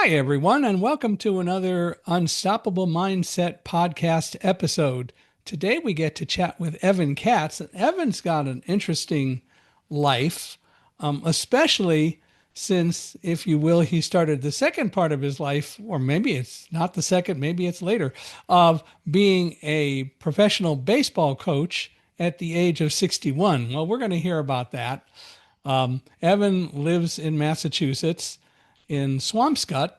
Hi, everyone, and welcome to another Unstoppable Mindset podcast episode. Today, we get to chat with Evan Katz. And Evan's got an interesting life, especially since, if you will, he started the second part of his life, or maybe it's not the second, maybe it's later, of being a professional baseball coach at the age of 61. Well, we're going to hear about that. Evan lives in Massachusetts in Swampscott,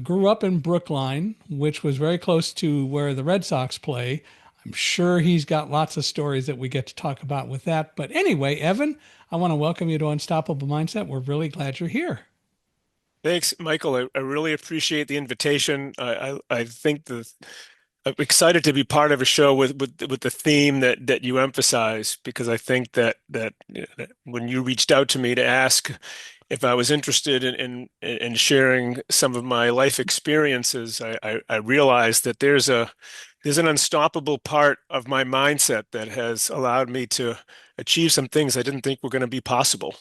grew up in Brookline, which was very close to where the Red Sox play. I'm sure he's got lots of stories that we get to talk about with that. But anyway, Evan, I want to welcome you to Unstoppable Mindset. We're really glad you're here. Thanks, Michael. I really appreciate the invitation. I think I'm excited to be part of a show with the theme that you emphasize, because I think that when you reached out to me to ask if I was interested in sharing some of my life experiences, I realized that there's an unstoppable part of my mindset that has allowed me to achieve some things I didn't think were going to be possible.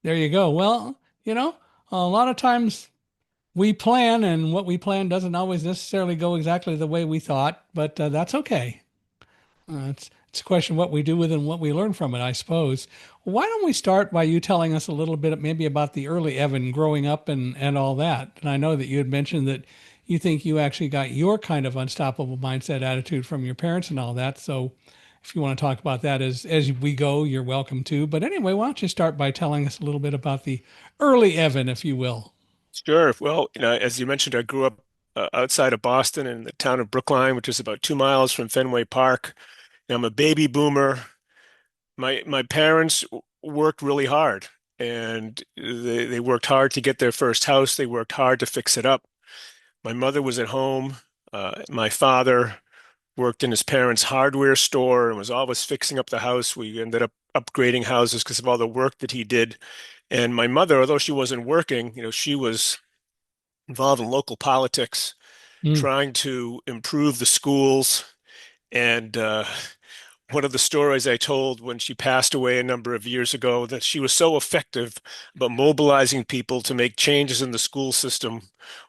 There you go. Well, a lot of times we plan, and what we plan doesn't always necessarily go exactly the way we thought, but that's okay. It's a question of what we do with it and what we learn from it, I suppose. Why don't we start by you telling us a little bit maybe about the early Evan growing up and all that? And I know that you had mentioned that you think you actually got your kind of unstoppable mindset attitude from your parents and all that. So if you want to talk about that as we go, you're welcome to. But anyway, why don't you start by telling us a little bit about the early Evan, if you will? Sure. Well, as you mentioned, I grew up outside of Boston in the town of Brookline, which is about 2 miles from Fenway Park. I'm a baby boomer. My parents worked really hard, and they worked hard to get their first house. They worked hard to fix it up. My mother was at home. My father worked in his parents' hardware store and was always fixing up the house. We ended up upgrading houses because of all the work that he did. And my mother, although she wasn't working, she was involved in local politics, Mm. trying to improve the schools. And one of the stories I told when she passed away a number of years ago, that she was so effective about mobilizing people to make changes in the school system.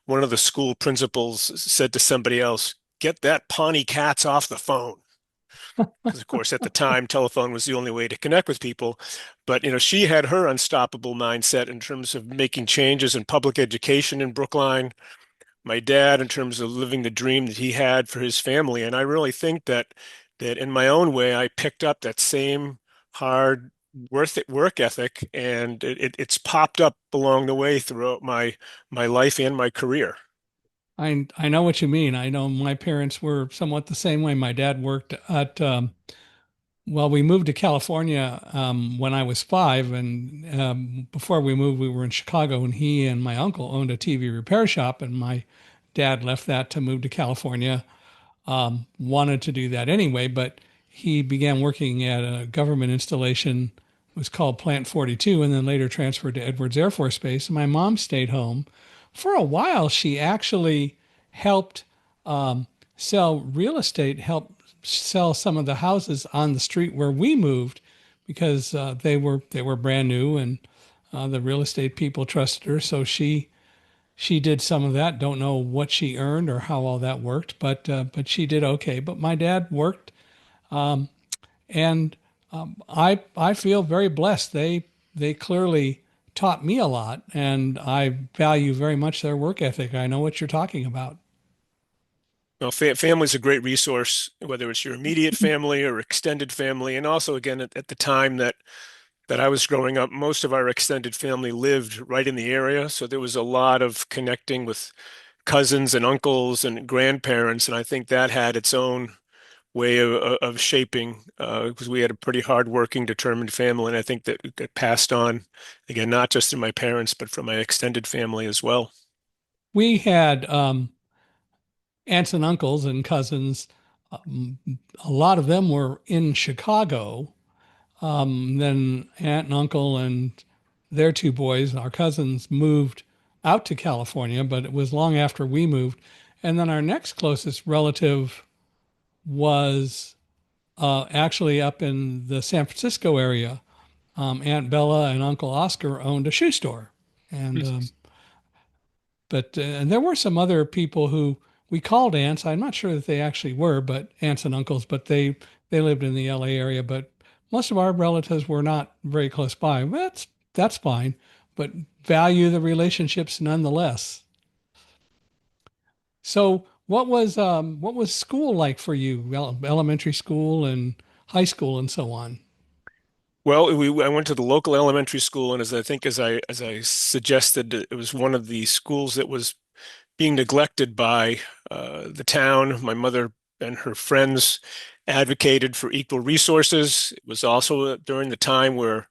One of the school principals said to somebody else, "Get that Pawnee Katz off the phone." Because, of course, at the time, telephone was the only way to connect with people. But, she had her unstoppable mindset in terms of making changes in public education in Brookline. My dad, in terms of living the dream that he had for his family. And I really think that in my own way, I picked up that same hard work ethic, and it's popped up along the way throughout my life and my career. I know what you mean. I know my parents were somewhat the same way. My dad worked at well, we moved to California when I was five, and before we moved, we were in Chicago, and he and my uncle owned a TV repair shop, and my dad left that to move to California. Wanted to do that anyway, but he began working at a government installation. It was called Plant 42, and then later transferred to Edwards Air Force Base. And my mom stayed home. For a while, she actually helped sell real estate, helped sell some of the houses on the street where we moved because they were brand new, and the real estate people trusted her. So she did some of that. Don't know what she earned or how all that worked, but she did okay. But my dad worked, and I feel very blessed. They clearly taught me a lot, and I value very much their work ethic. I know what you're talking about. Well, family is a great resource, whether it's your immediate family or extended family. And also, again, at the time that I was growing up, most of our extended family lived right in the area. So there was a lot of connecting with cousins and uncles and grandparents. And I think that had its own way of shaping, because we had a pretty hardworking, determined family. And I think that it got passed on, again, not just to my parents, but from my extended family as well. We had aunts and uncles and cousins. Um, a lot of them were in Chicago. Then aunt and uncle and their two boys, our cousins, moved out to California, but it was long after we moved. And then our next closest relative was actually up in the San Francisco area. Aunt Bella and Uncle Oscar owned a shoe store, and But and there were some other people who we called aunts. I'm not sure that they actually were, but aunts and uncles, but they lived in the LA area. But most of our relatives were not very close by. Well, that's fine, but value the relationships nonetheless. So, what was school like for you? Elementary school and high school and so on. Well, I went to the local elementary school, and as I suggested, it was one of the schools that was being neglected by the town. My mother and her friends advocated for equal resources. It was also during the time where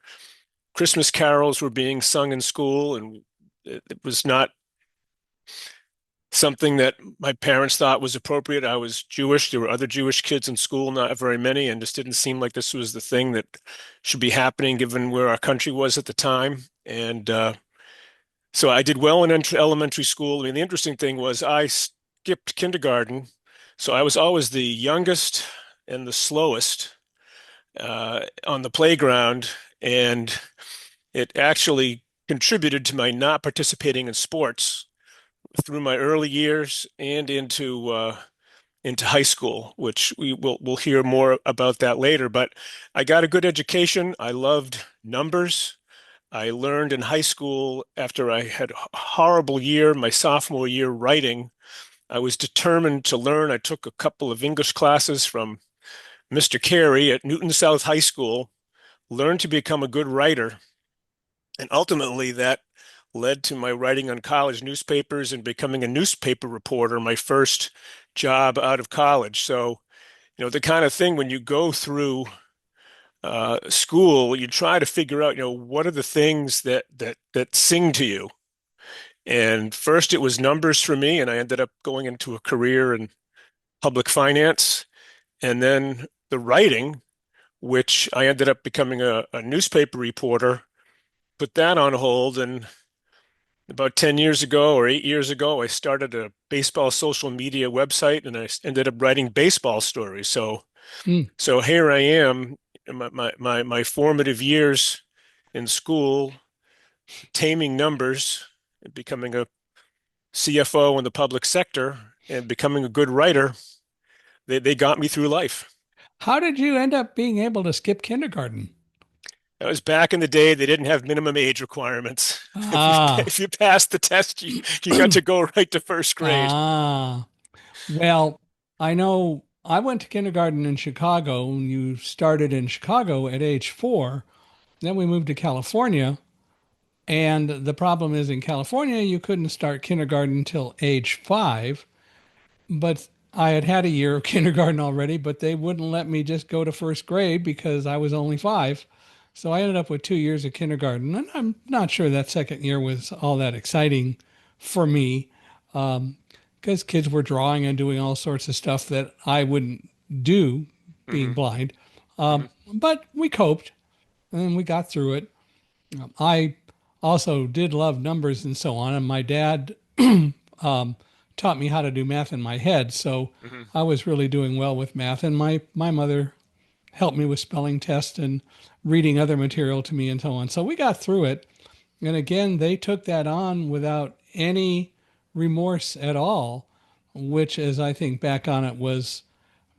Christmas carols were being sung in school, and it was not something that my parents thought was appropriate. I was Jewish. There were other Jewish kids in school, not very many, and just didn't seem like this was the thing that should be happening given where our country was at the time. And so I did well in elementary school. I mean, the interesting thing was I skipped kindergarten, so I was always the youngest and the slowest on the playground, and it actually contributed to my not participating in sports through my early years and into high school, which we'll hear more about that later. But I got a good education. I loved numbers. I learned in high school after I had a horrible year, my sophomore year writing. I was determined to learn. I took a couple of English classes from Mr. Carey at Newton South High School, learned to become a good writer, and ultimately that led to my writing on college newspapers and becoming a newspaper reporter, my first job out of college. So, the kind of thing when you go through school, you try to figure out, what are the things that sing to you. And first, it was numbers for me, and I ended up going into a career in public finance, and then the writing, which I ended up becoming a newspaper reporter. Put that on hold, and about 10 years ago or 8 years ago, I started a baseball social media website, and I ended up writing baseball stories. So, Hmm. so here I am, in my formative years in school, taming numbers, and becoming a CFO in the public sector, and becoming a good writer. They got me through life. How did you end up being able to skip kindergarten? That was back in the day. They didn't have minimum age requirements. If you Ah, if you passed the test, you got to go right to first grade. ah. Well, I know I went to kindergarten in Chicago, and you started in Chicago at age 4. Then we moved to California. And the problem is in California, you couldn't start kindergarten until age 5. But I had had a year of kindergarten already, but they wouldn't let me just go to first grade because I was only 5. So I ended up with 2 years of kindergarten. And I'm not sure that second year was all that exciting for me because kids were drawing and doing all sorts of stuff that I wouldn't do being Hmm. blind. Hmm. But we coped and we got through it. I also did love numbers and so on. And my dad um, taught me how to do math in my head. So Hmm. I was really doing well with math. And my mother helped me with spelling tests and reading other material to me and so on. So we got through it. And again, they took that on without any remorse at all, which, as I think back on it, was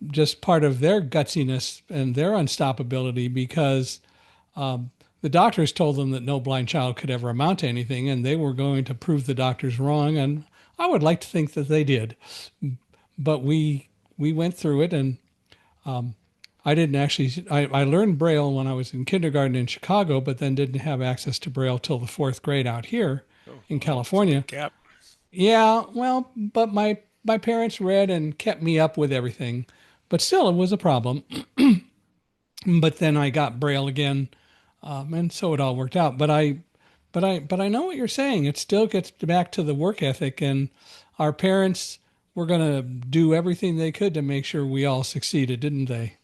just part of their gutsiness and their unstoppability because um, the doctors told them that no blind child could ever amount to anything, and they were going to prove the doctors wrong. And I would like to think that they did, but we went through it, and um, I didn't actually. I learned Braille when I was in kindergarten in Chicago, but then didn't have access to Braille till the fourth grade out here Oh, in wow. It's a big California. gap. Yeah, well, but my parents read and kept me up with everything, but still, it was a problem. But then I got Braille again, and so it all worked out. But I know what you're saying. It still gets back to the work ethic, and our parents were going to do everything they could to make sure we all succeeded, didn't they?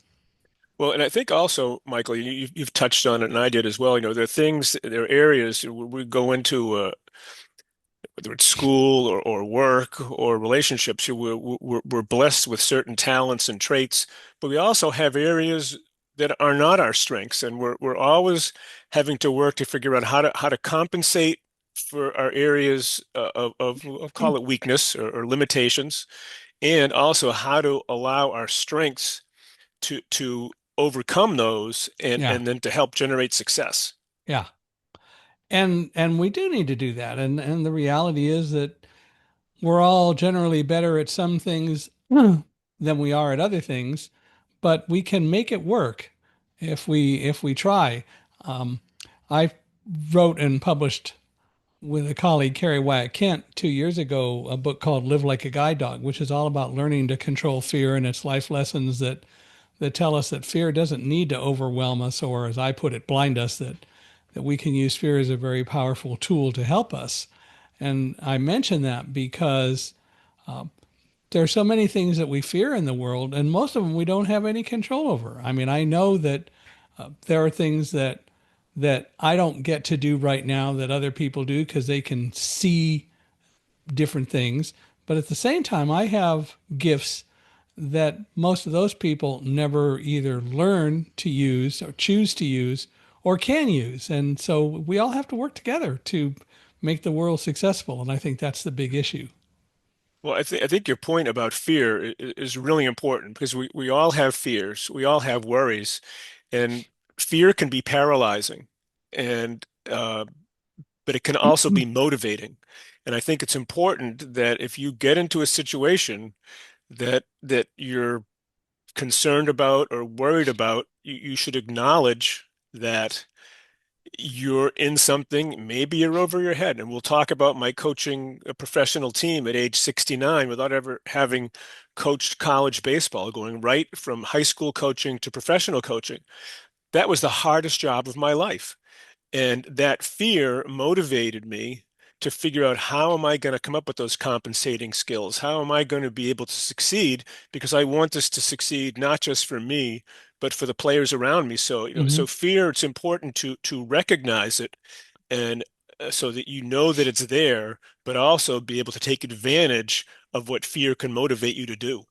Well, and I think also, Michael, you've touched on it, and I did as well. There are things, there are areas where we go into, whether it's school or work or relationships. We're blessed with certain talents and traits, but we also have areas that are not our strengths, and we're always having to work to figure out how to compensate for our areas of I'll call it weakness or limitations, and also how to allow our strengths to overcome those Yeah. and then to help generate success. Yeah. And we do need to do that. And the reality is that we're all generally better at some things than we are at other things, but we can make it work if we try. Um, I wrote and published with a colleague, Carrie Wyatt Kent, 2 years ago, a book called Live Like a Guide Dog, which is all about learning to control fear and its life lessons that tell us that fear doesn't need to overwhelm us, or as I put it, blind us, that we can use fear as a very powerful tool to help us. And I mention that because there are so many things that we fear in the world, and most of them we don't have any control over. I mean, I know that there are things that I don't get to do right now that other people do because they can see different things. But at the same time, I have gifts that most of those people never either learn to use or choose to use or can use. And so we all have to work together to make the world successful. And I think that's the big issue. Well, I think your point about fear is really important because we all have fears, we all have worries, and fear can be paralyzing, and but it can also be motivating. And I think it's important that if you get into a situation that you're concerned about or worried about, you should acknowledge that you're in something, maybe you're over your head. And we'll talk about my coaching a professional team at age 69 without ever having coached college baseball, going right from high school coaching to professional coaching. That was the hardest job of my life. And that fear motivated me to figure out how am I going to come up with those compensating skills? How am I going to be able to succeed? Because I want this to succeed not just for me, but for the players around me. So, Hmm. so fear, it's important to recognize it and so that you know that it's there, but also be able to take advantage of what fear can motivate you to do.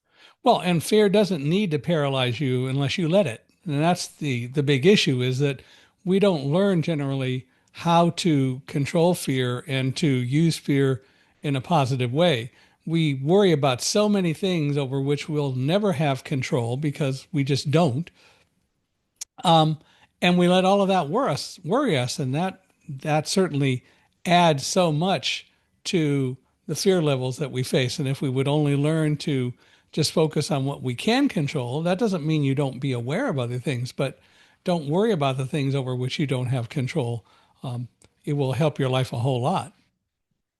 Well, and fear doesn't need to paralyze you unless you let it. And that's the big issue is that we don't learn generally how to control fear and to use fear in a positive way. We worry about so many things over which we'll never have control because we just don't. Um, and we let all of that worry us, and that certainly adds so much to the fear levels that we face. And if we would only learn to just focus on what we can control, that doesn't mean you don't be aware of other things, but don't worry about the things over which you don't have control. Um, it will help your life a whole lot.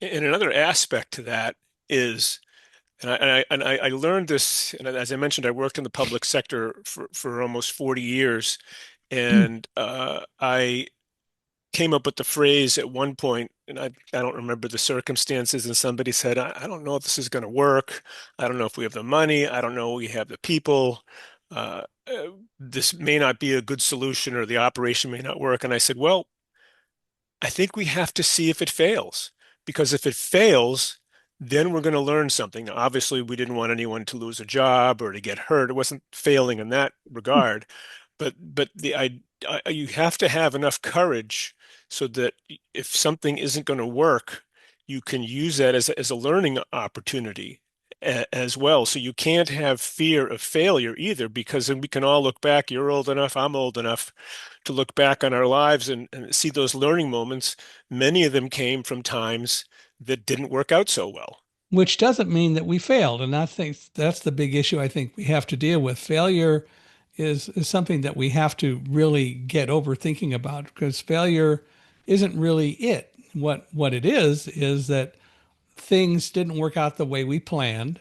And another aspect to that is and I learned this, and as I mentioned, I worked in the public sector for almost 40 years, and I came up with the phrase at one point, and I don't remember the circumstances, and somebody said, I don't know if this is going to work. I don't know if we have the money. I don't know if we have the people. This may not be a good solution, or the operation may not work. And I said, well, I think we have to see if it fails, because if it fails, then we're going to learn something. Now, obviously, we didn't want anyone to lose a job or to get hurt. It wasn't failing in that regard, but you have to have enough courage so that if something isn't going to work, you can use that as a learning opportunity as well. So you can't have fear of failure either, because then we can all look back. You're old enough, I'm old enough to look back on our lives and see those learning moments. Many of them came from times that didn't work out so well. Which doesn't mean that we failed. And I think that's the big issue I think we have to deal with. Failure is something that we have to really get over thinking about because failure isn't really it. What it is that things didn't work out the way we planned.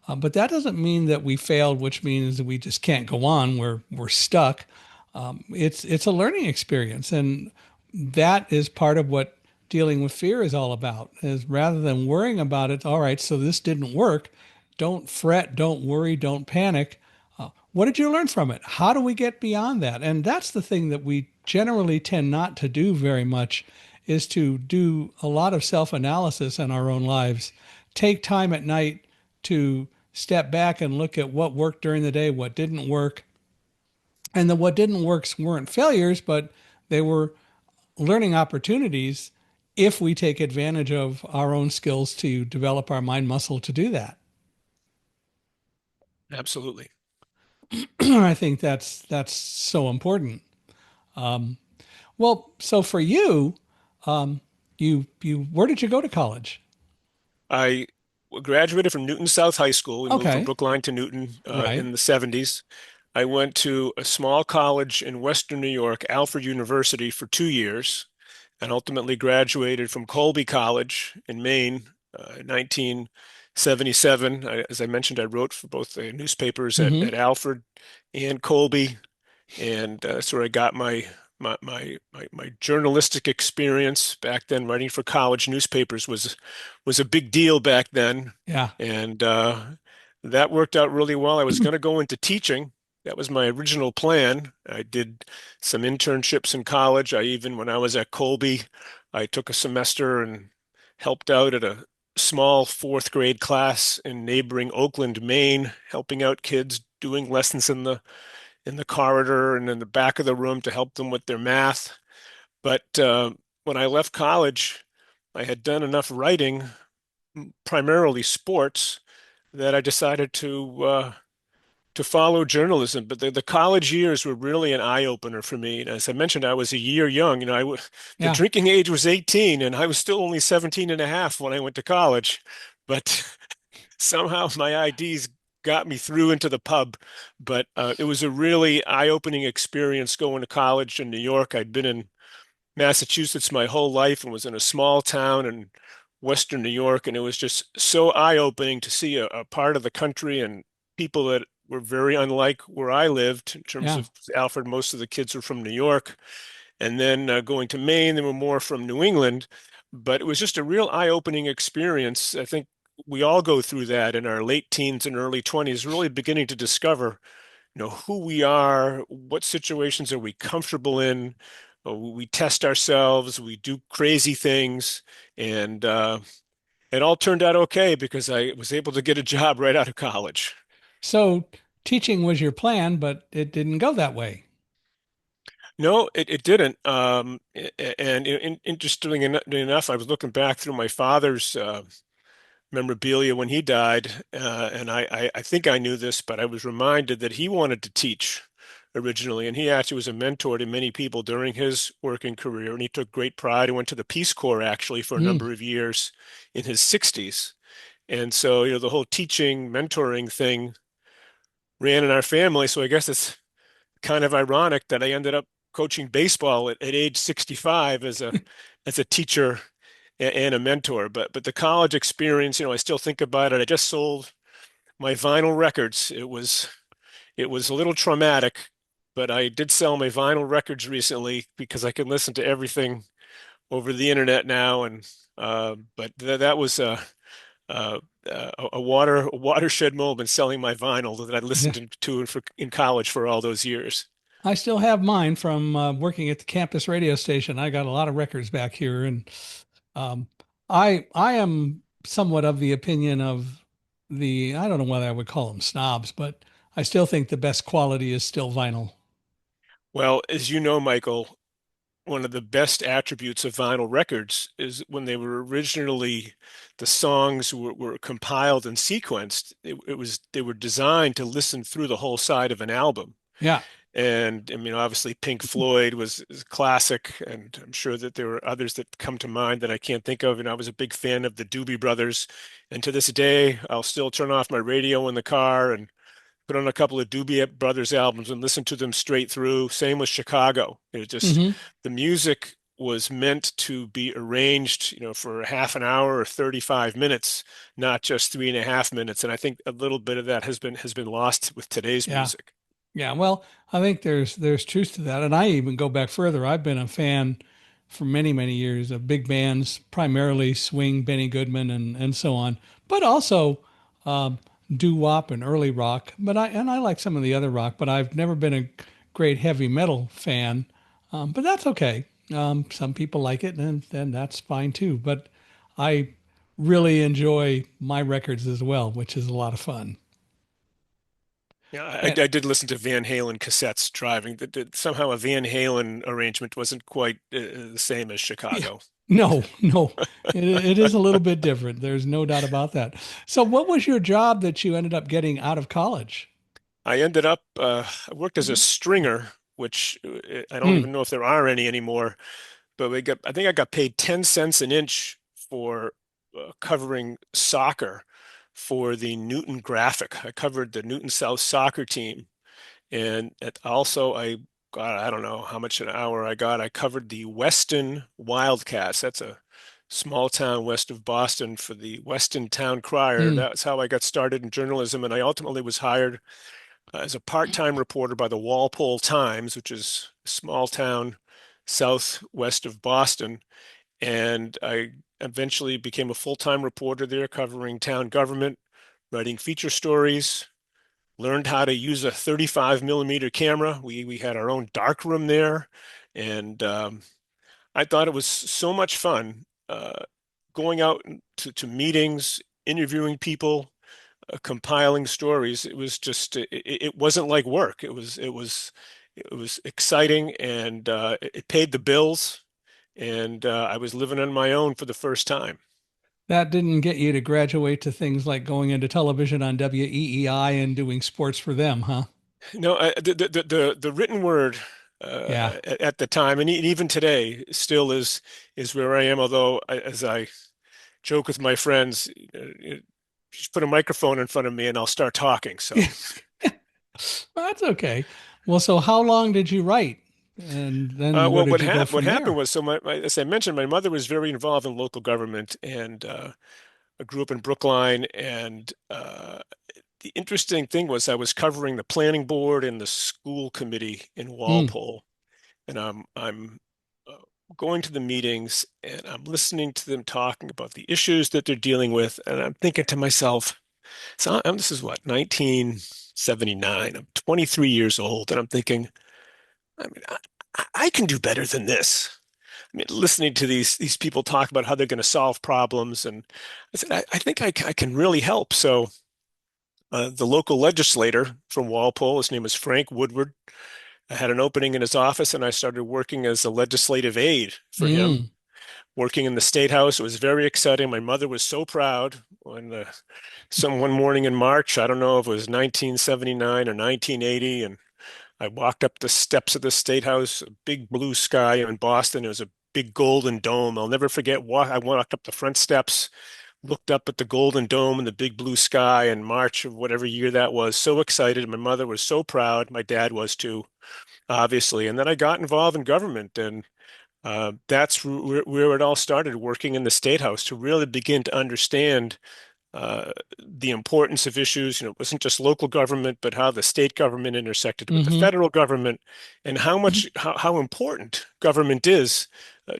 But that doesn't mean that we failed, which means that we just can't go on. We're stuck. It's a learning experience, and that is part of what dealing with fear is all about. Is rather than worrying about it, all right, so this didn't work. Don't fret, don't worry, don't panic. What did you learn from it? How do we get beyond that? And that's the thing that we generally tend not to do very much is to do a lot of self-analysis in our own lives. Take time at night to step back and look at what worked during the day, what didn't work. And the what didn't work weren't failures, but they were learning opportunities if we take advantage of our own skills to develop our mind muscle to do that. Absolutely. I think that's so important. Um, well, so for you, um, you where did you go to college? I graduated from Newton South High School. We moved from Okay, Brookline to Newton right. in the 70s. I went to a small college in Western New York, Alfred University, for 2 years, and ultimately graduated from Colby College in Maine in 1977. As I mentioned, I wrote for both the newspapers Hmm. at Alfred and Colby, and that's where I got my journalistic experience back then. Writing for college newspapers was a big deal back then, Yeah, and that worked out really well. I was going to go into teaching. That was my original plan. I did some internships in college. I even, when I was at Colby, I took a semester and helped out at a small fourth grade class in neighboring Oakland, Maine, helping out kids doing lessons in the corridor and in the back of the room to help them with their math. But when I left college, I had done enough writing, primarily sports, that I decided to follow journalism. But the college years were really an eye opener for me. And as I mentioned, I was a year young. The yeah. drinking age was 18, and I was still only 17 and a half when I went to college. But somehow my IDs got me through into the pub. But it was a really eye-opening experience going to college in New York. I'd been in Massachusetts my whole life and was in a small town in Western New York, and it was just so eye-opening to see a part of the country and people that were very unlike where I lived in terms Yeah. of Alfred. Most of the kids were from New York, and then going to Maine, they were more from New England. But it was just a real eye-opening experience. I think we all go through that in our late teens and early 20s, really beginning to discover, who we are, what situations are we comfortable in. We test ourselves, we do crazy things, and it all turned out okay because I was able to get a job right out of college. So teaching was your plan, but it didn't go that way. No, it didn't. And interestingly enough, I was looking back through my father's memorabilia when he died, and I think I knew this, but I was reminded that he wanted to teach originally, and he actually was a mentor to many people during his working career, and he took great pride and went to the Peace Corps actually for a Mm, number of years in his 60s. And so, the whole teaching, mentoring thing ran in our family. So I guess it's kind of ironic that I ended up coaching baseball at age 65 as a teacher and a mentor. But the college experience, I still think about it. I just sold my vinyl records. It was a little traumatic, but I did sell my vinyl records recently because I can listen to everything over the internet now. And but that was uh, a watershed moment selling my vinyl that I yeah. listened to in college for all those years. I still have mine from working at the campus radio station. I got a lot of records back here, and um, I am somewhat of the opinion of I don't know whether I would call them snobs, but I still think the best quality is still vinyl. Well, as you know, Michael, one of the best attributes of vinyl records is when they were originally, the songs were compiled and sequenced. They were designed to listen through the whole side of an album. Yeah. And I mean, obviously, Pink Floyd is a classic, and I'm sure that there were others that come to mind that I can't think of. And I was a big fan of the Doobie Brothers, and to this day, I'll still turn off my radio in the car and put on a couple of Doobie Brothers albums and listen to them straight through. Same with Chicago. It just Hmm. the music was meant to be arranged, for half an hour or 35 minutes, not just 3.5 minutes. And I think a little bit of that has been lost with today's Yeah. music. Yeah, well, I think there's truth to that, and I even go back further. I've been a fan for many many years of big bands, primarily swing, Benny Goodman, and so on, but also um, doo wop and early rock. But I like some of the other rock, but I've never been a great heavy metal fan. But that's okay. Some people like it, and that's fine too. But I really enjoy my records as well, which is a lot of fun. Yeah, And I did listen to Van Halen cassettes driving. Somehow a Van Halen arrangement wasn't quite the same as yeah, Chicago. No, no, it is a little bit different. There's no doubt about that. So, what was your job that you ended up getting out of college? I ended up, I worked as a stringer, which I don't Mm, even know if there are any anymore, but I think I got paid 10 cents an inch for covering soccer for the Newton Graphic. I covered the Newton South soccer team. Also, I got, I don't know how much an hour I got. I covered the Weston Wildcats. That's a small town west of Boston for the Weston Town Crier. mm. That's how I got started in journalism. And I ultimately was hired as a part-time reporter by the Walpole Times, which is a small town southwest of Boston. And I eventually became a full-time reporter there, covering town government, writing feature stories, learned how to use a 35 millimeter camera. We had our own dark room there, and I thought it was so much fun going out to meetings, interviewing people, compiling stories. It was just it wasn't like work. It was exciting, and it paid the bills, and I was living on my own for the first time. That didn't get you to graduate to things like going into television on WEEI and doing sports for them, huh? No, the written word Yeah. at the time, and even today, still is where I am. Although, as I joke with my friends, just put a microphone in front of me and I'll start talking. So, Well, that's okay. Well, so how long did you write? And then where well, did you go what from happened there? was, as I mentioned, my mother was very involved in local government, and I grew up in Brookline. And the interesting thing was, I was covering the planning board and the school committee in Mm, Walpole. And I'm uh, going to the meetings and I'm listening to them talking about the issues that they're dealing with, and I'm thinking to myself, this is what, 1979. I'm 23 years old, and I'm thinking, I mean, I can do better than this. I mean, listening to these people talk about how they're going to solve problems, and I said, I think I can really help. So the local legislator from Walpole, his name was Frank Woodward. I had an opening in his office, and I started working as a legislative aide for him, mm. working in the State House. It was very exciting. My mother was so proud when some one morning in March, I don't know if it was 1979 or 1980, and I walked up the steps of the State House, a big blue sky in Boston. It was a big golden dome. I'll never forget. I walked up the front steps, looked up at the golden dome and the big blue sky in March of whatever year that was. So excited. My mother was so proud. My dad was too, obviously. And then I got involved in government, and that's where it all started, working in the State House to really begin to understand the importance of issues. It wasn't just local government, but how the state government intersected with the Mm-hmm. federal government, and how important government is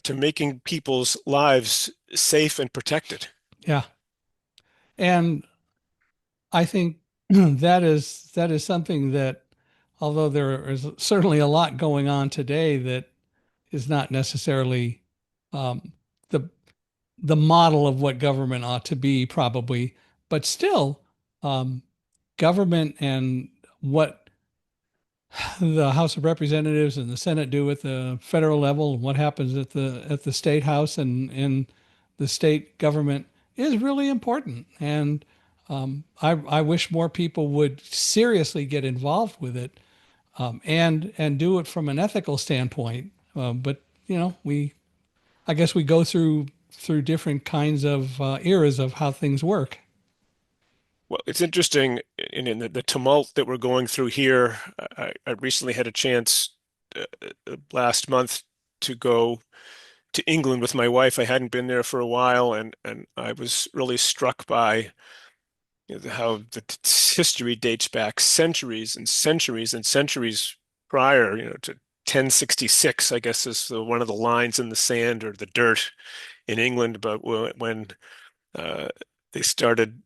to making people's lives safe and protected. Yeah. And I think that is something that, although there is certainly a lot going on today that is not necessarily um, the the model of what government ought to be, probably, but still, um, government and what the House of Representatives and the Senate do at the federal level, and what happens at the state house and in the state government is really important. And I wish more people would seriously get involved with it, and do it from an ethical standpoint. But we I guess we go through different kinds of eras of how things work. Well, it's interesting in the tumult that we're going through here. I recently had a chance last month to go to England with my wife. I hadn't been there for a while, and I was really struck by how the history dates back centuries and centuries and centuries prior, to 1066, I guess is one of the lines in the sand or the dirt in England. But when uh, they started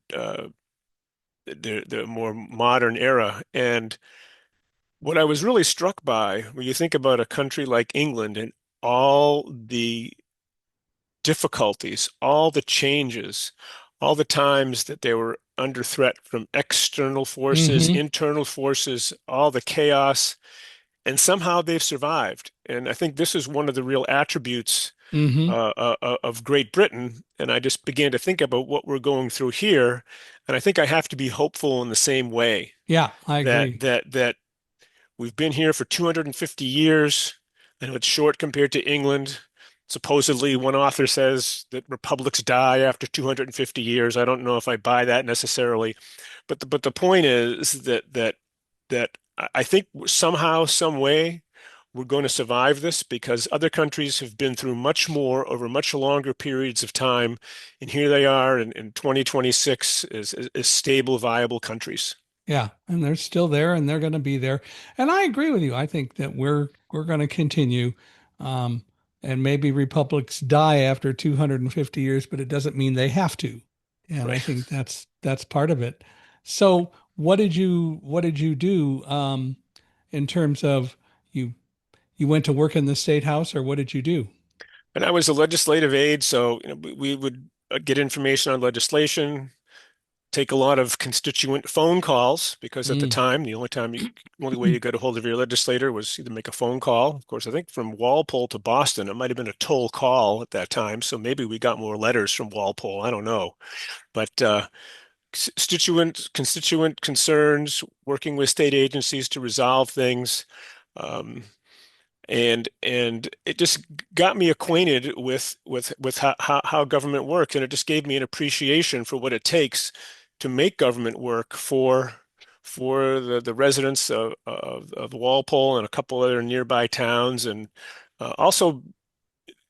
the more modern era, and what I was really struck by when you think about a country like England and all the difficulties, all the changes, all the times that they were under threat from external forces, Mm-hmm. internal forces, all the chaos, and somehow they've survived. And I think this is one of the real attributes Hmm. of Great Britain, and I just began to think about what we're going through here, and I think I have to be hopeful in the same way Yeah, I that agree. we've been here for 250 years. I know it's short compared to England. Supposedly, one author says that republics die after 250 years. I don't know if I buy that necessarily, but the point is that I think somehow, some way, we're going to survive this because other countries have been through much more over much longer periods of time, and here they are in 2026 as stable, viable countries. Yeah, and they're still there and they're going to be there. And I agree with you. I think that we're going to continue. Um, and maybe republics die after 250 years, but it doesn't mean they have to. And I Right. think that's part of it. So what did you do in terms of you you went to work in the state house or what did you do? And I was a legislative aide, so we would get information on legislation, take a lot of constituent phone calls because at the Mm. time, only way you got a hold of your legislator was either make a phone call. Of course, I think from Walpole to Boston, it might have been a toll call at that time, so maybe we got more letters from Walpole. I don't know, but constituent concerns, working with state agencies to resolve things. Um, and it just got me acquainted with how government works, and it just gave me an appreciation for what it takes to make government work for the residents of Walpole and a couple other nearby towns, and also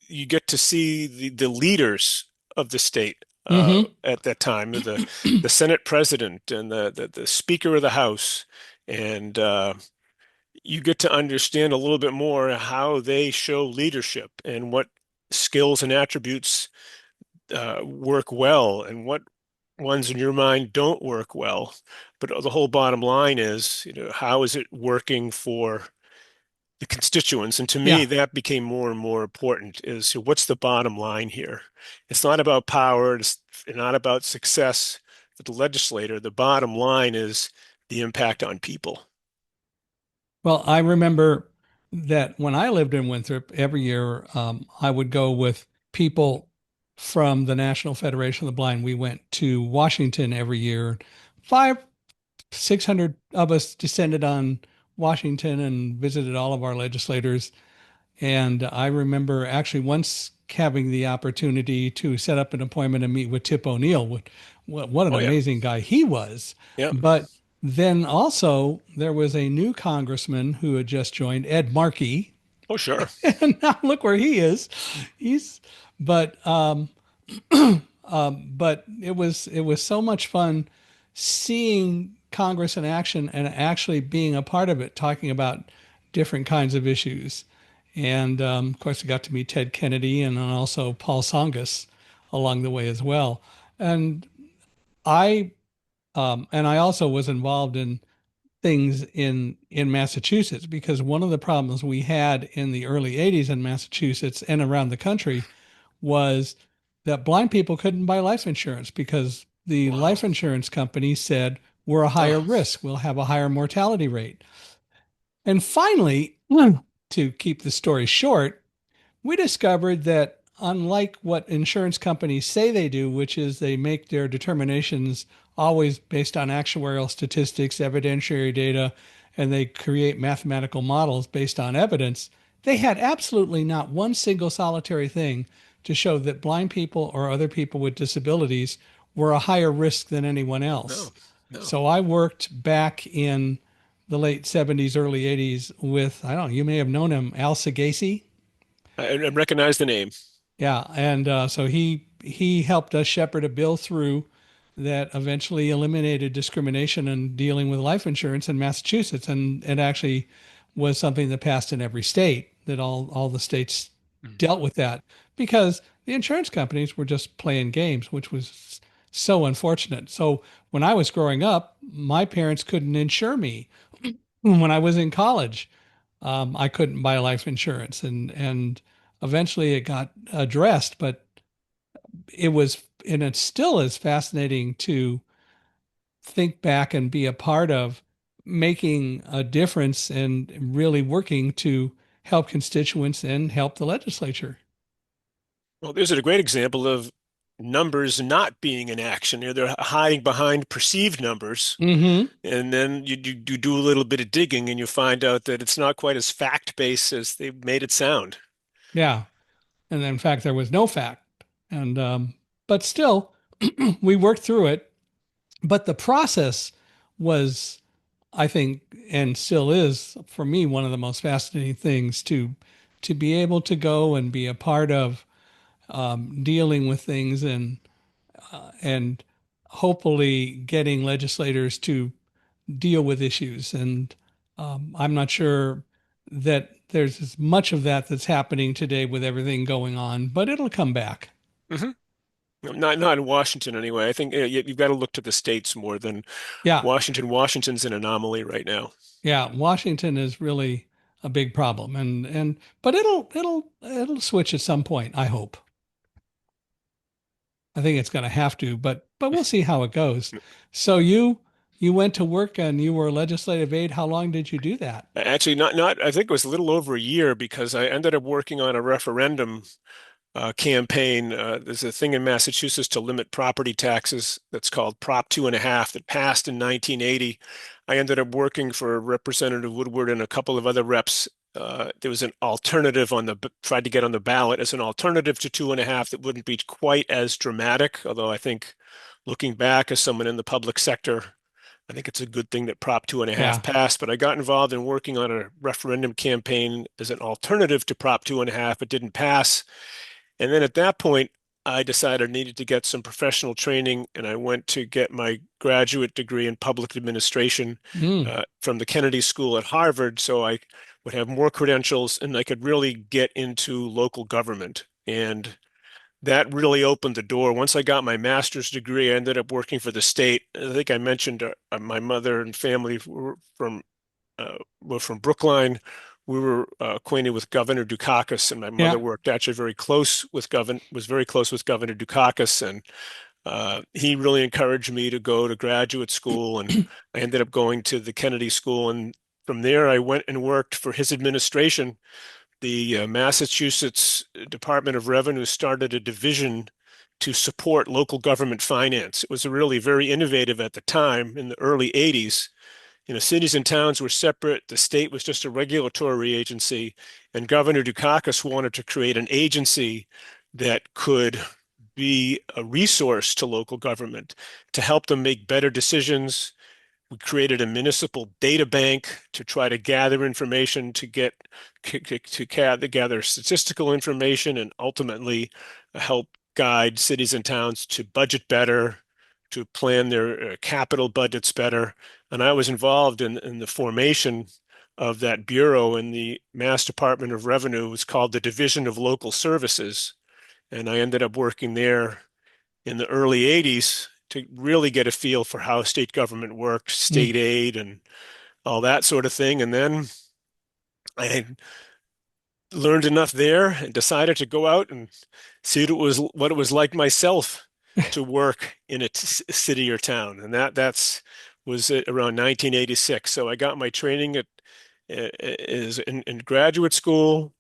you get to see the leaders of the state Hmm. at that time, the Senate president and the Speaker of the House, and you get to understand a little bit more how they show leadership and what skills and attributes work well and what ones in your mind don't work well. But the whole bottom line is, how is it working for the constituents? And to me, Yeah. that became more and more important is what's the bottom line here? It's not about power, it's not about success for the legislator. The bottom line is the impact on people. Well, I remember that when I lived in Winthrop, every year I would go with people from the National Federation of the Blind. We went to Washington every year. 600 of us descended on Washington and visited all of our legislators. And I remember actually once having the opportunity to set up an appointment and meet with Tip O'Neill. What an Oh yeah. amazing guy he was. Yeah. But then also there was a new congressman who had just joined, Ed Markey, Oh sure. and now look where he is. He's but but it was so much fun seeing Congress in action and actually being a part of it, talking about different kinds of issues. And of course, I got to meet Ted Kennedy and then also Paul Tsongas along the way as well. And I I also was involved in things in Massachusetts because one of the problems we had in the early 80s in Massachusetts and around the country was that blind people couldn't buy life insurance because the Wow. life insurance company said we're a higher Oh, risk, we'll have a higher mortality rate. And finally, to keep the story short, we discovered that unlike what insurance companies say they do, which is they make their determinations always based on actuarial statistics, evidentiary data, and they create mathematical models based on evidence, they had absolutely not one single solitary thing to show that blind people or other people with disabilities were a higher risk than anyone else. no, no. So I worked back in the late 70s, early 80s with, I don't know, you may have known him, Al Sagasi. I recognize the name. Yeah, and so he helped us shepherd a bill through that eventually eliminated discrimination in dealing with life insurance in Massachusetts, and it actually was something that passed in every state. That all the states Mm. dealt with that because the insurance companies were just playing games, which was so unfortunate. So when I was growing up, my parents couldn't insure me. When I was in college, I couldn't buy life insurance, and eventually it got addressed. But it was, and it still is fascinating to think back and be a part of making a difference and really working to help constituents and help the legislature. Well, there's a great example of numbers not being in action. They're hiding behind perceived numbers. Hmm. And then you do a little bit of digging and you find out that it's not quite as fact-based as they made it sound. Yeah. And in fact, there was no fact. And, but still, we worked through it. But the process was, I think, and still is for me, one of the most fascinating things to be able to go and be a part of dealing with things and hopefully getting legislators to deal with issues. And I'm not sure that there's as much of that that's happening today with everything going on, but it'll come back. Hmm. Not in Washington anyway. I think you've got to look to the states more than Yeah, Washington. Washington's an anomaly right now. yeah. Washington is really a big problem, and but it'll switch at some point. I hope. I think it's going to have to, but we'll see how it goes. So you went to work and you were a legislative aide. How long did you do that? Actually, not. I think it was a little over a year because I ended up working on a referendum campaign. There's a thing in Massachusetts to limit property taxes that's called Prop 2.5 that passed in 1980. I ended up working for Representative Woodward and a couple of other reps. There was an alternative tried to get on the ballot as an alternative to 2.5 that wouldn't be quite as dramatic, although I think looking back as someone in the public sector, I think it's a good thing that Prop 2.5 Yeah, passed, but I got involved in working on a referendum campaign as an alternative to Prop 2.5. It didn't pass. And then at that point, I decided I needed to get some professional training, and I went to get my graduate degree in public administration mm, from the Kennedy School at Harvard, so I would have more credentials and I could really get into local government. And that really opened the door. Once I got my master's degree, I ended up working for the state. I think I mentioned my mother and family were from Brookline. We were acquainted with Governor Dukakis, and my yeah. mother worked actually very close with was very close with Governor Dukakis, and he really encouraged me to go to graduate school, and I ended up going to the Kennedy School, and from there I went and worked for his administration. The Massachusetts Department of Revenue started a division to support local government finance. It was really very innovative at the time in the early 80s. Cities and towns were separate. The state was just a regulatory agency, and Governor Dukakis wanted to create an agency that could be a resource to local government to help them make better decisions. We created a municipal data bank to try to gather information to gather statistical information and ultimately help guide cities and towns to budget better, to plan their capital budgets better. And I was involved in the formation of that bureau in the Mass Department of Revenue. It was called the Division of Local Services. And I ended up working there in the early 80s to really get a feel for how state government worked, Mm. state aid, and all that sort of thing. And then I had learned enough there and decided to go out and see what it was like myself to work in a city or town. And that's was around 1986. So I got my training is in graduate school,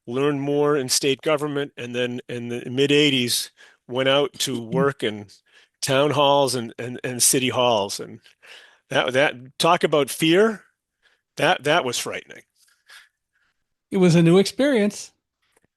learned more in state government, and then in the mid 80s went out to work in town halls and city halls. And that talk about fear, that was frightening. It was a new experience.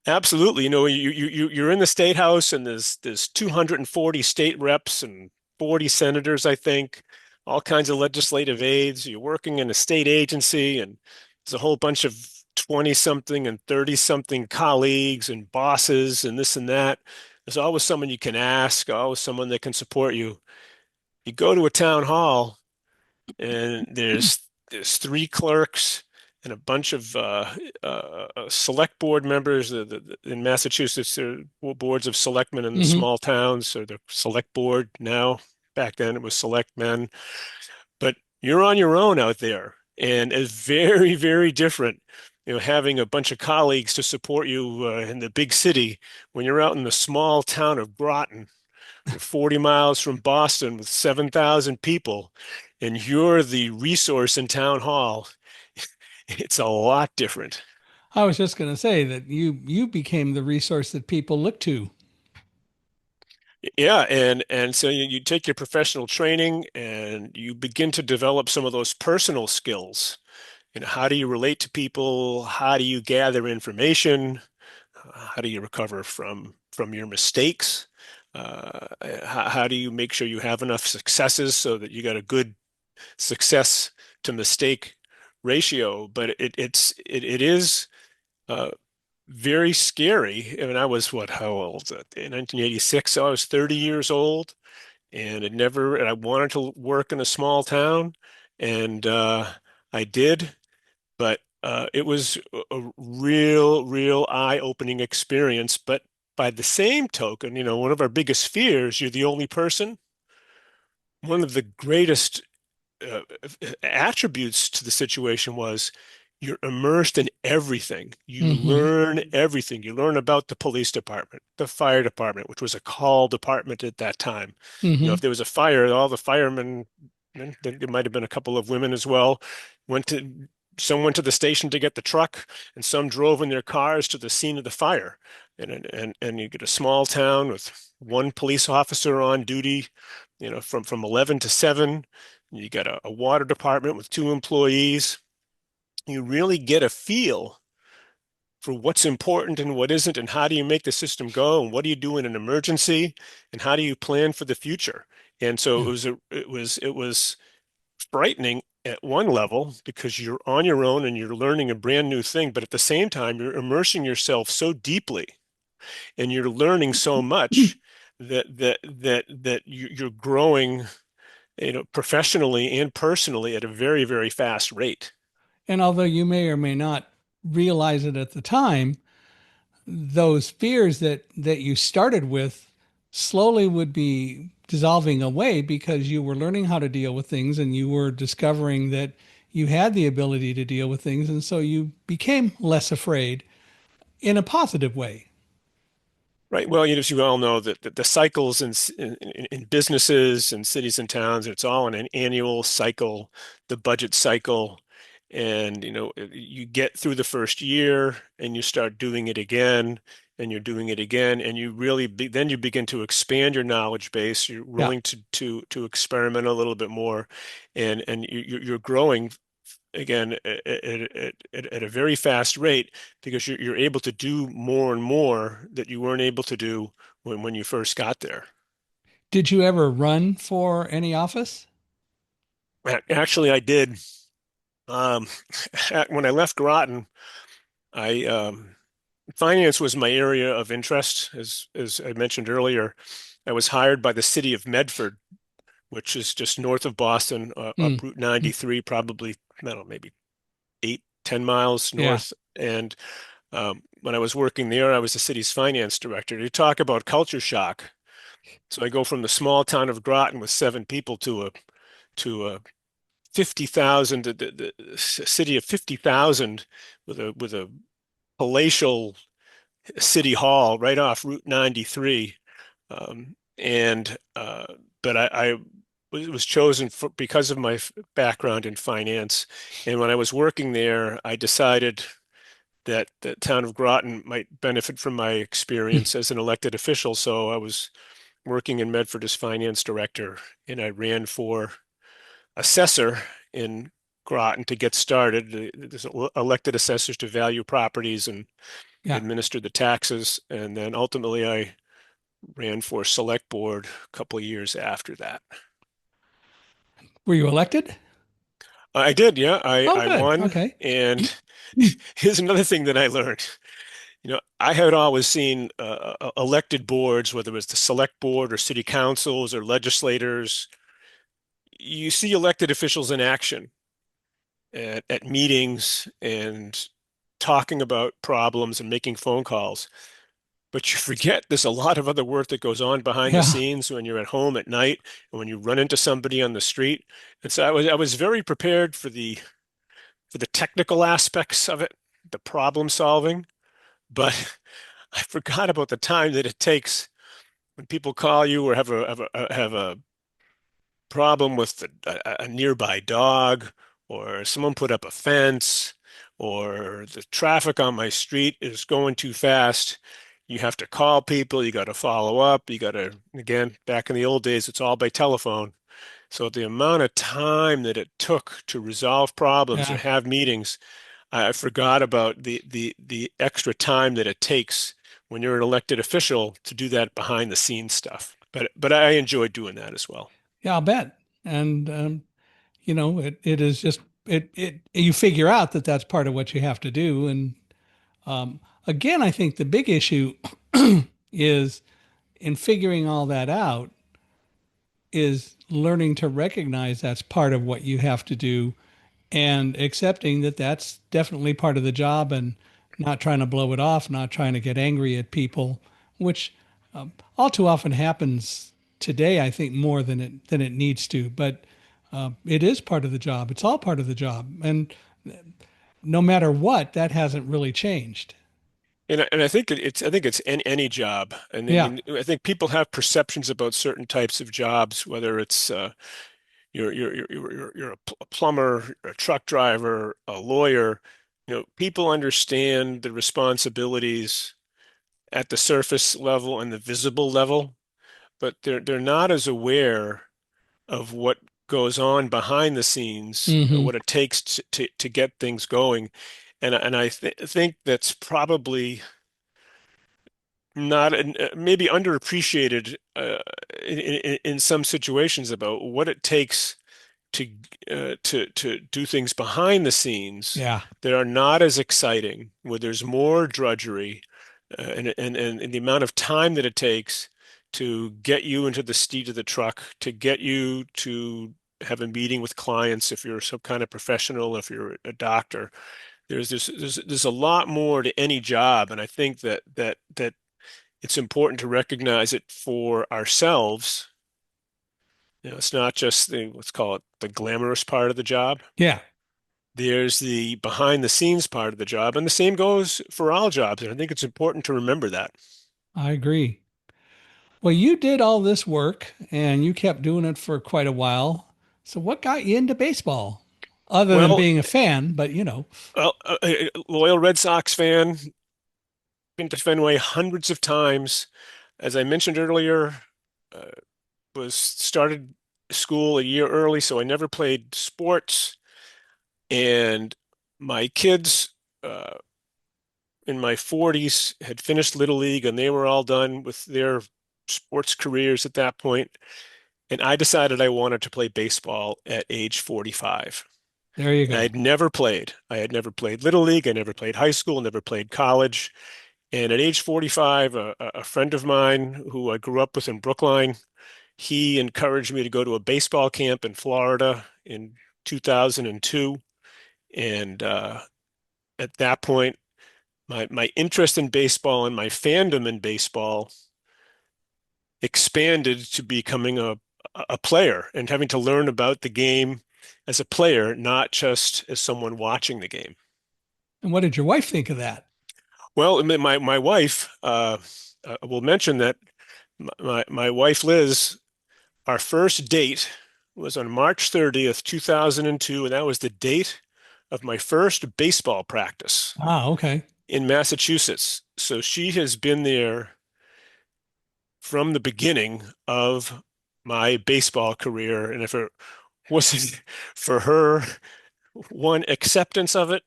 Absolutely. You're in the state house and there's 240 state reps and 40 senators, I think, all kinds of legislative aides. You're working in a state agency and there's a whole bunch of 20 something and 30 something colleagues and bosses and this and that. There's always someone you can ask, always someone that can support you. You go to a town hall and there's three clerks and a bunch of select board members. In Massachusetts, there are boards of selectmen in the Hmm. small towns, or the select board now. Back then, it was select men. But you're on your own out there, and it's very, very different. Having a bunch of colleagues to support you in the big city when you're out in the small town of Groton 40 miles from Boston with 7,000 people, and you're the resource in town hall, it's a lot different. I was just going to say that you became the resource that people look to. Yeah, and so you take your professional training and you begin to develop some of those personal skills. How do you relate to people? How do you gather information? How do you recover from your mistakes? How do you make sure you have enough successes so that you got a good success to mistake ratio? But it is very scary. I mean, I was what, how old? In 1986, so I was 30 years old, and I wanted to work in a small town, and I did, but it was a real eye-opening experience. But by the same token, one of our biggest fears, you're the only person. One of the greatest uh, attributes to the situation was you're immersed in everything. You Hmm. learn everything. You learn about the police department, the fire department, which was a call department at that time. Hmm. If there was a fire, all the firemen, and there might have been a couple of women as well, went to some went to the station to get the truck, and some drove in their cars to the scene of the fire. And you get a small town with one police officer on duty, from 11 to 7. You got a water department with two employees. You really get a feel for what's important and what isn't, and how do you make the system go, and what do you do in an emergency, and how do you plan for the future. And so Yeah. it was frightening at one level because you're on your own and you're learning a brand new thing, but at the same time, you're immersing yourself so deeply and you're learning so much that you're growing, professionally and personally at a very, very fast rate. And although you may or may not realize it at the time, those fears that you started with slowly would be dissolving away because you were learning how to deal with things and you were discovering that you had the ability to deal with things, and so you became less afraid in a positive way. Right. Well, as you all know, that the cycles in businesses and cities and towns, it's all in an annual cycle, the budget cycle. And, you get through the first year and you start doing it again and you're doing it again. And then you begin to expand your knowledge base. You're Yeah. willing to experiment a little bit more, and you're growing again at a very fast rate because you're able to do more and more that you weren't able to do when you first got there. Did you ever run for any office? Actually, I did. Um, when I left Groton, I finance was my area of interest. As I mentioned earlier, I was hired by the city of Medford, which is just north of Boston, up Mm. Route 93, probably, I don't know, maybe 8, 10 miles Yeah. north. And when I was working there, I was the city's finance director. You talk about culture shock. So I go from the small town of Groton with 7 people to a 50,000, the city of 50,000 with a palatial city hall right off Route 93. And but I was chosen because of my background in finance. And when I was working there, I decided that the town of Groton might benefit from my experience as an elected official. So I was working in Medford as finance director, and I ran for assessor in Groton to get started. There's elected assessors to value properties and Yeah. administer the taxes, and then ultimately I ran for select board a couple of years after that. Were you elected? I did, yeah. I Oh, I good. won, Okay. and here's another thing that I learned. I had always seen elected boards, whether it was the select board or city councils or legislators. You see elected officials in action at meetings and talking about problems and making phone calls. But you forget there's a lot of other work that goes on behind the Yeah. scenes when you're at home at night and when you run into somebody on the street. And so I was very prepared for the technical aspects of it, the problem solving, but I forgot about the time that it takes when people call you or have a problem with a nearby dog, or someone put up a fence, or the traffic on my street is going too fast. You have to call people, you got to follow up, you got to, again, back in the old days, it's all by telephone. So the amount of time that it took to resolve problems or Yeah. have meetings, I forgot about the extra time that it takes when you're an elected official to do that behind the scenes stuff. But I enjoy doing that as well. Yeah, I'll bet. And it is just it you figure out that that's part of what you have to do. And again, I think the big issue is in figuring all that out is learning to recognize that's part of what you have to do and accepting that that's definitely part of the job and not trying to blow it off, not trying to get angry at people, which all too often happens today, I think, more than it needs to. But it is part of the job. It's all part of the job. And no matter what, that hasn't really changed. And I think I think it's any job. And I Yeah. mean, I think people have perceptions about certain types of jobs, whether it's you're a plumber, a truck driver, a lawyer. People understand the responsibilities at the surface level and the visible level, but they're not as aware of what goes on behind the scenes, Hmm. what it takes to get things going. And I think that's probably not maybe underappreciated in some situations about what it takes to to do things behind the scenes Yeah. that are not as exciting, where there's more drudgery, and the amount of time that it takes to get you into the seat of the truck, to get you to have a meeting with clients if you're some kind of professional, if you're a doctor. There's a lot more to any job, and I think that it's important to recognize it for ourselves. It's not just let's call it the glamorous part of the job. Yeah. There's the behind the scenes part of the job, and the same goes for all jobs. And I think it's important to remember that. I agree. Well, you did all this work and you kept doing it for quite a while. So what got you into baseball? Other than Well, being a fan, but loyal Red Sox fan, been to Fenway hundreds of times. As I mentioned earlier, uh, was started school a year early, so I never played sports. And my kids, uh, in my 40s had finished Little League and they were all done with their sports careers at that point. And I decided I wanted to play baseball at age 45. there you And I go. had never played. I had never played Little League. I never played high school, never played college. And at age 45, a friend of mine who I grew up with in Brookline, he encouraged me to go to a baseball camp in Florida in 2002. And at that point, my interest in baseball and my fandom in baseball expanded to becoming a player and having to learn about the game as a player, not just as someone watching the game. And what did your wife think of that? Well, my wife will mention that my wife Liz, our first date was on March 30th, 2002, and that was the date of my first baseball practice Ah, okay. in Massachusetts. So she has been there from the beginning of my baseball career. And if it wasn't for her, one, acceptance of it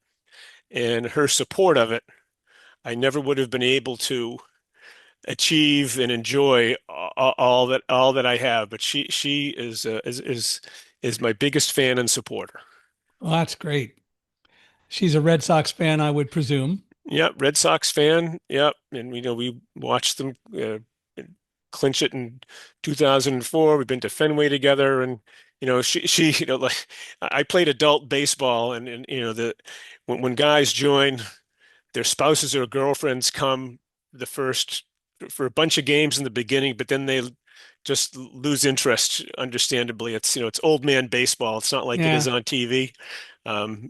and her support of it, I never would have been able to achieve and enjoy all that I have. But she is my biggest fan and supporter. Well, that's great. She's a Red Sox fan, I would presume. Yep, Red Sox fan. Yep, and we watched them clinch it in 2004. We've been to Fenway together, and she like I played adult baseball, and the when guys join, their spouses or girlfriends come the first for a bunch of games in the beginning, but then they just lose interest. Understandably, it's old man baseball. It's not like it is Yeah. on TV.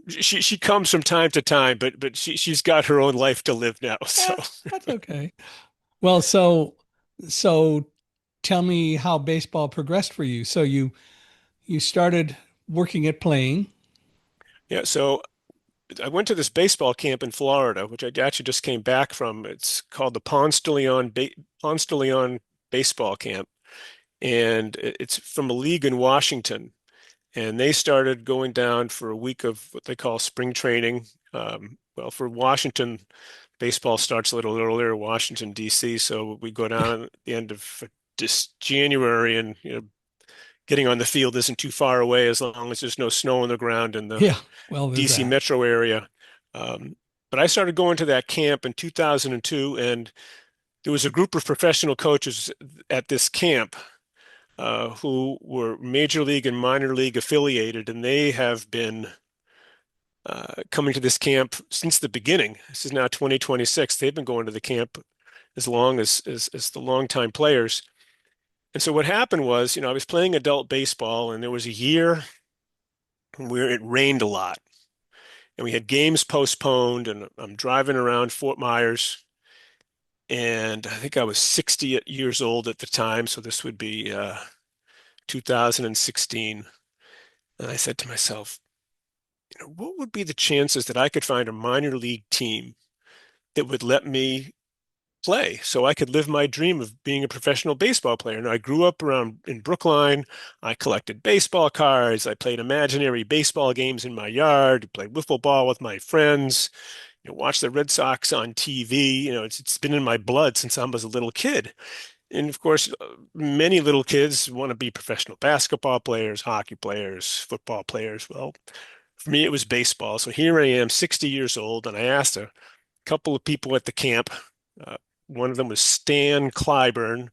She comes from time to time, but she's got her own life to live now. So. Yeah, that's okay. Well, so tell me how baseball progressed for you. So you started working at playing. Yeah, so I went to this baseball camp in Florida, which I actually just came back from. It's called the Ponce de Leon Baseball Camp, and it's from a league in Washington. And they started going down for a week of what they call spring training. Well, for Washington, baseball starts a little earlier, Washington, D.C. So we go Yeah. down at the end of just January, and getting on the field isn't too far away as long as there's no snow on the ground in the Yeah. Well, there's DC that. metro area. Um, but I started going to that camp in 2002, and there was a group of professional coaches at this camp who were major league and minor league affiliated, and they have been coming to this camp since the beginning. This is now 2026. They've been going to the camp as long as the longtime players. And so what happened was, I was playing adult baseball, and there was a year where it rained a lot, and we had games postponed, and I'm driving around Fort Myers, and I think I was 60 years old at the time, so this would be 2016. And I said to myself, what would be the chances that I could find a minor league team that would let me play so I could live my dream of being a professional baseball player? And I grew up around in Brookline. I collected baseball cards. I played imaginary baseball games in my yard, played wiffle ball with my friends, watched the Red Sox on TV. It's been in my blood since I was a little kid. And of course, many little kids want to be professional basketball players, hockey players, football players. Well, for me, it was baseball. So here I am, 60 years old, and I asked a couple of people at the camp. Uh, One of them was Stan Clyburn,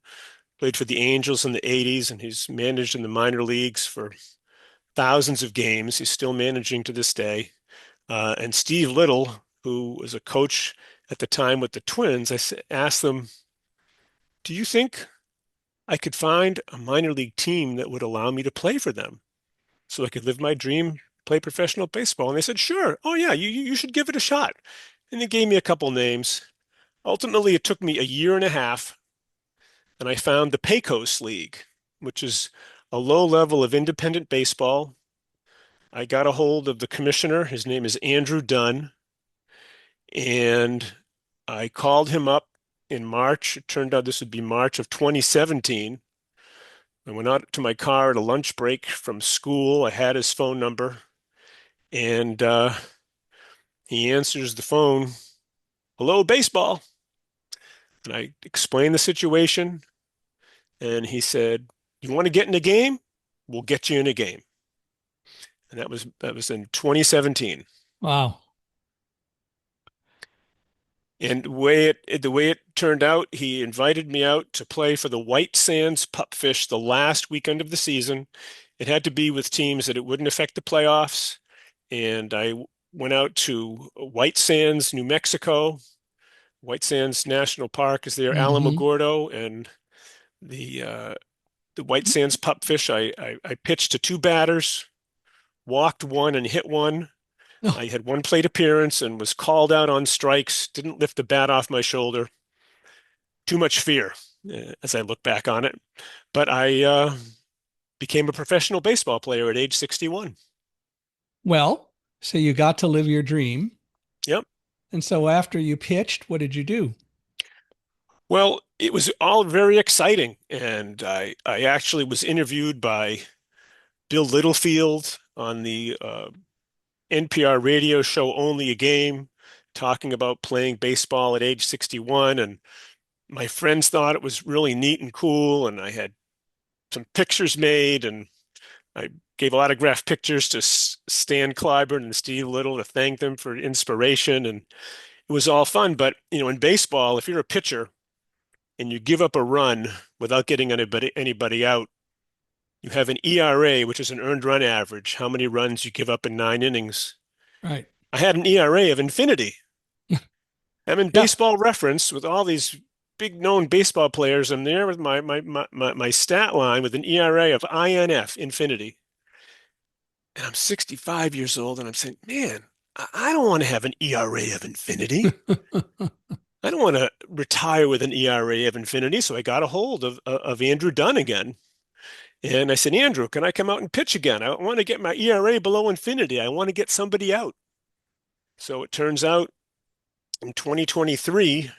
played for the Angels in the 80s, and he's managed in the minor leagues for thousands of games. He's still managing to this day. And Steve Little, who was a coach at the time with the Twins, asked them, do you think I could find a minor league team that would allow me to play for them so I could live my dream, play professional baseball? And they said, sure. Oh, yeah, you should give it a shot. And they gave me a couple names. Ultimately, it took me a year and a half, and I found the Pecos League, which is a low level of independent baseball. I got a hold of the commissioner. His name is Andrew Dunn, and I called him up in March. It turned out this would be March of 2017. I went out to my car at a lunch break from school. I had his phone number, and he answers the phone. Hello, baseball. And I explained the situation, and he said, you want to get in a game? We'll get you in a game. And that was in 2017. Wow. And the way it turned out, he invited me out to play for the White Sands Pupfish the last weekend of the season. It had to be with teams that it wouldn't affect the playoffs. And I went out to White Sands, New Mexico. White Sands National Park is there, Hmm. Alamogordo, and the uh, the White Sands Pupfish. I pitched to two batters, walked one and hit one. Oh, I had one plate appearance and was called out on strikes, didn't lift the bat off my shoulder. Too much fear as I look back on it. But I became a professional baseball player at age 61. well, so you got to live your dream. Yep. And so after you pitched, what did you do? Well, it was all very exciting. And I actually was interviewed by Bill Littlefield on the NPR radio show Only a Game, talking about playing baseball at age 61. And my friends thought it was really neat and cool. And I had some pictures made, and I gave autographed pictures to Stan Clyburn and Steve Little to thank them for inspiration. And it was all fun. But, in baseball, if you're a pitcher and you give up a run without getting anybody out, you have an ERA, which is an earned run average, how many runs you give up in 9 innings. Right. I had an ERA of infinity. I'm in Yeah. baseball reference with all these big known baseball players. I'm there with my stat line with an ERA of INF, infinity. And I'm 65 years old, and I'm saying, man, I don't want to have an ERA of infinity. I don't want to retire with an ERA of infinity. So I got a hold of Andrew Dunn again. And I said, Andrew, can I come out and pitch again? I want to get my ERA below infinity. I want to get somebody out. So it turns out in 2023,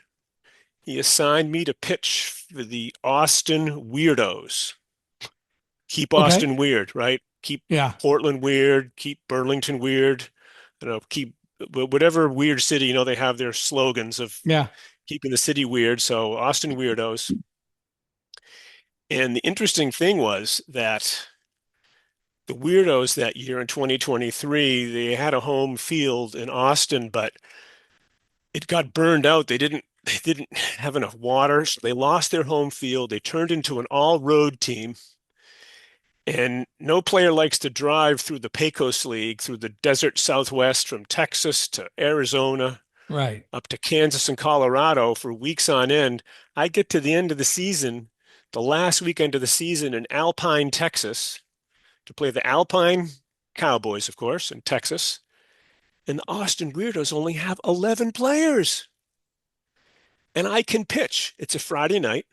he assigned me to pitch for the Austin Weirdos. Keep Okay. Austin weird, right? Keep Yeah. Portland weird, keep Burlington weird, keep whatever weird city, they have their slogans of Yeah. keeping the city weird. So Austin Weirdos. And the interesting thing was that the Weirdos that year in 2023, they had a home field in Austin, but it got burned out. They didn't have enough water, so they lost their home field. They turned into an all-road team. And no player likes to drive through the Pecos League, through the desert Southwest from Texas to Arizona, Right. up to Kansas and Colorado for weeks on end. I get to the end of the season, the last weekend of the season in Alpine, Texas, to play the Alpine Cowboys, of course, in Texas. And the Austin Weirdos only have 11 players. And I can pitch. It's a Friday night,